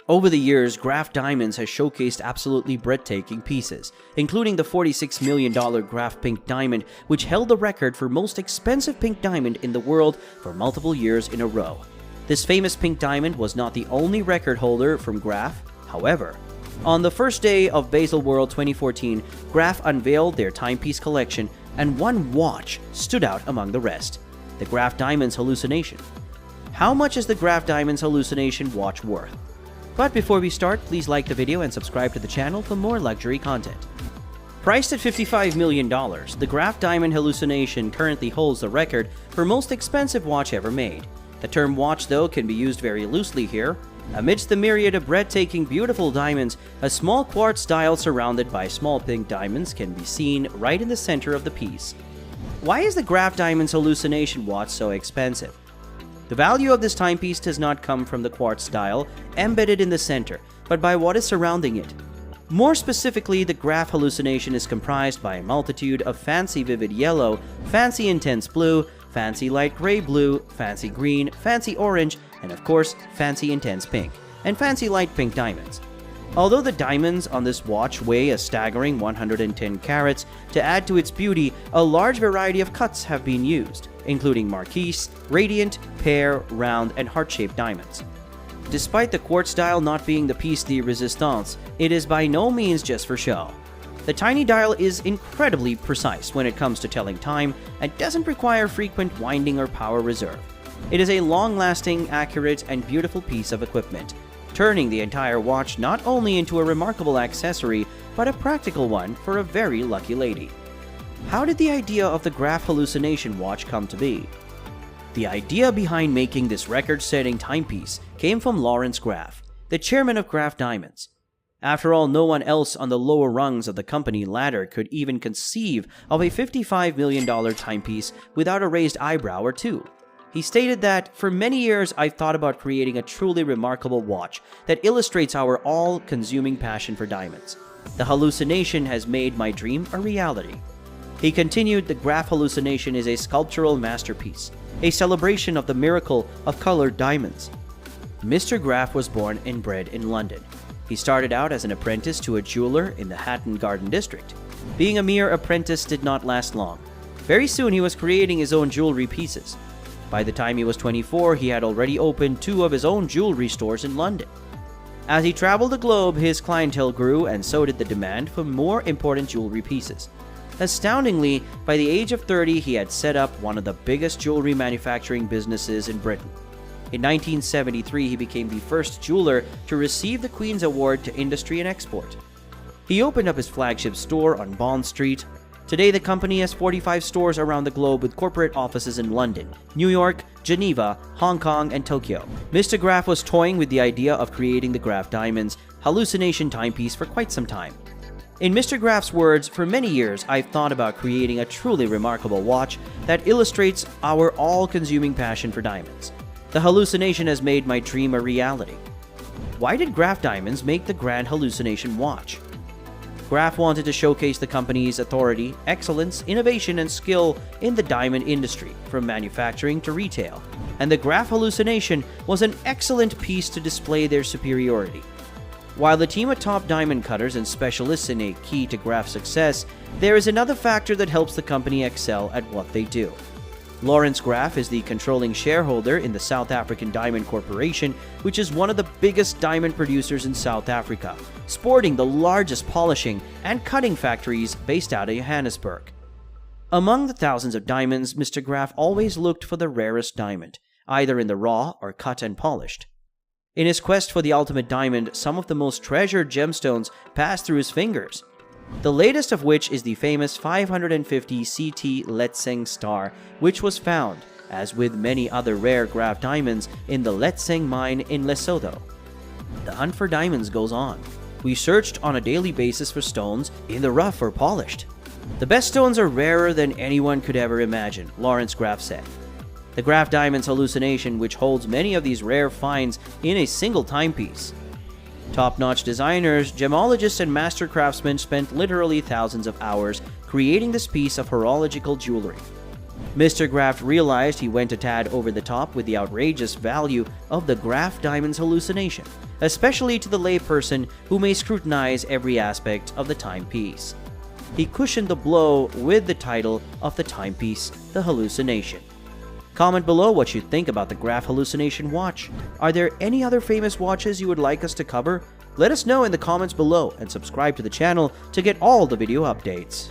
Over the years, Graff Diamonds has showcased absolutely breathtaking pieces, including the $46 million Graff Pink Diamond, which held the record for most expensive pink diamond in the world for multiple years in a row. This famous pink diamond was not the only record holder from Graff, however. On the first day of Baselworld 2014, Graff unveiled their timepiece collection, and one watch stood out among the rest: the Graff Diamonds Hallucination. How much is the Graff Diamonds Hallucination watch worth? But before we start, please like the video and subscribe to the channel for more luxury content. Priced at $55 million, the Graff Diamond Hallucination currently holds the record for most expensive watch ever made. The term watch, though, can be used very loosely here. Amidst the myriad of breathtaking, beautiful diamonds, a small quartz dial surrounded by small pink diamonds can be seen right in the center of the piece. Why is the Graff Diamonds Hallucination watch so expensive? The value of this timepiece does not come from the quartz dial embedded in the center, but by what is surrounding it. More specifically, the Graff Hallucination is comprised by a multitude of fancy vivid yellow, fancy intense blue, fancy light gray blue, fancy green, fancy orange, and of course, fancy intense pink, and fancy light pink diamonds. Although the diamonds on this watch weigh a staggering 110 carats, to add to its beauty, a large variety of cuts have been used, including marquise, radiant, pear, round, and heart-shaped diamonds. Despite the quartz dial not being the piece de resistance, it is by no means just for show. The tiny dial is incredibly precise when it comes to telling time and doesn't require frequent winding or power reserve. It is a long-lasting, accurate, and beautiful piece of equipment, turning the entire watch not only into a remarkable accessory, but a practical one for a very lucky lady. How did the idea of the Graff Hallucination watch come to be? The idea behind making this record-setting timepiece came from Lawrence Graff, the chairman of Graff Diamonds. After all, no one else on the lower rungs of the company ladder could even conceive of a $55 million timepiece without a raised eyebrow or two. He stated that, "For many years I've thought about creating a truly remarkable watch that illustrates our all-consuming passion for diamonds. The Hallucination has made my dream a reality." He continued, "The Graff Hallucination is a sculptural masterpiece, a celebration of the miracle of colored diamonds." Mr. Graff was born and bred in London. He started out as an apprentice to a jeweler in the Hatton Garden District. Being a mere apprentice did not last long. Very soon he was creating his own jewelry pieces. By the time he was 24, he had already opened 2 of his own jewelry stores in London. As he traveled the globe, his clientele grew, and so did the demand for more important jewelry pieces. Astoundingly, by the age of 30, he had set up one of the biggest jewelry manufacturing businesses in Britain. In 1973, he became the first jeweler to receive the Queen's Award to Industry and Export. He opened up his flagship store on Bond Street. Today, the company has 45 stores around the globe with corporate offices in London, New York, Geneva, Hong Kong, and Tokyo. Mr. Graff was toying with the idea of creating the Graff Diamonds Hallucination timepiece for quite some time. In Mr. Graff's words, "For many years, I've thought about creating a truly remarkable watch that illustrates our all-consuming passion for diamonds. The Hallucination has made my dream a reality." Why did Graff Diamonds make the Grand Hallucination watch? Graff wanted to showcase the company's authority, excellence, innovation, and skill in the diamond industry, from manufacturing to retail, and the Graff Hallucination was an excellent piece to display their superiority. While the team of top diamond cutters and specialists in a key to Graff's success, there is another factor that helps the company excel at what they do. Lawrence Graff is the controlling shareholder in the South African Diamond Corporation, which is one of the biggest diamond producers in South Africa, sporting the largest polishing and cutting factories based out of Johannesburg. Among the thousands of diamonds, Mr. Graff always looked for the rarest diamond, either in the raw or cut and polished. In his quest for the ultimate diamond, some of the most treasured gemstones passed through his fingers. The latest of which is the famous 550 CT Letseng star, which was found, as with many other rare Graff diamonds, in the Letseng mine in Lesotho. The hunt for diamonds goes on. We searched on a daily basis for stones in the rough or polished. "The best stones are rarer than anyone could ever imagine," Lawrence Graff said. The Graff Diamonds Hallucination, which holds many of these rare finds in a single timepiece. Top-notch designers, gemologists, and master craftsmen spent literally thousands of hours creating this piece of horological jewelry. Mr. Graff realized he went a tad over the top with the outrageous value of the Graff Diamond's hallucination, especially to the layperson who may scrutinize every aspect of the timepiece. He cushioned the blow with the title of the timepiece, The Hallucination. Comment below what you think about the Graff Hallucination watch. Are there any other famous watches you would like us to cover? Let us know in the comments below and subscribe to the channel to get all the video updates.